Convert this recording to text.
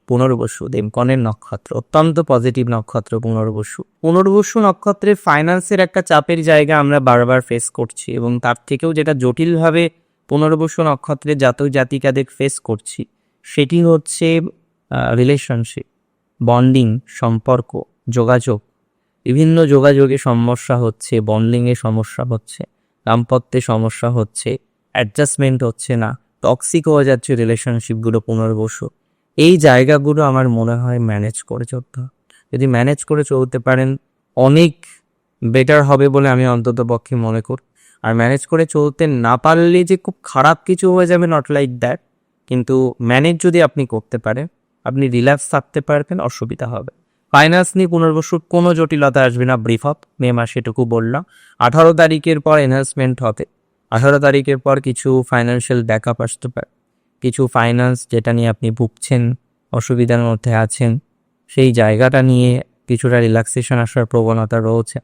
পুনর্বসু, দেবগণের নক্ষত্র, অত্যন্ত পজিটিভ নক্ষত্র পুনর্বসু নক্ষত্রের ফাইন্যান্সের একটা চাপের জায়গা আমরা বারবার ফেস করছি, এবং তার থেকেও যেটা জটিলভাবে পুনর্বসু নক্ষত্রের জাতক জাতিকাদের ফেস করছি সেটি হচ্ছে রিলেশনশিপ, বন্ডিং, সম্পর্ক, যোগাযোগ। বিভিন্ন যোগাযোগে সমস্যা হচ্ছে, বন্ডিংয়ে সমস্যা হচ্ছে, দাম্পত্যে সমস্যা হচ্ছে, অ্যাডজাস্টমেন্ট হচ্ছে না, টক্সিক হয়ে যাচ্ছে রিলেশনশিপগুলো পুনর্বসু। এই জায়গাগুলো আমার মনে হয় ম্যানেজ করে চলতে হবে। যদি ম্যানেজ করে চলতে পারেন অনেক বেটার হবে বলে আমি অন্তত পক্ষে মনে করি। আর ম্যানেজ করে চলতে না পারলে যে খুব খারাপ কিছু হয়ে যাবে, নট লাইক দ্যাট, কিন্তু ম্যানেজ যদি আপনি করতে পারেন, আপনি রিল্যাক্স থাকতে পারবেন, অসুবিধা হবে। ফাইন্যান্স নিয়ে পুনর্বসুর কোনো জটিলতা আসবে না, ব্রিফ আপ মে মাসে এটুকু বললাম। 18 তারিখের পর এনহান্সমেন্ট হবে। 18 তারিখের পর কিছু ফাইন্যান্সিয়াল ব্যাকআপ আসতে পারে, কিছু ফাইন্যান্স যেটা নিয়ে আপনি ভুগছেন, অসুবিধার মধ্যে আছেন, সেই জায়গাটা নিয়ে কিছুটা রিল্যাক্সেশন আসার প্রবণতা রয়েছে।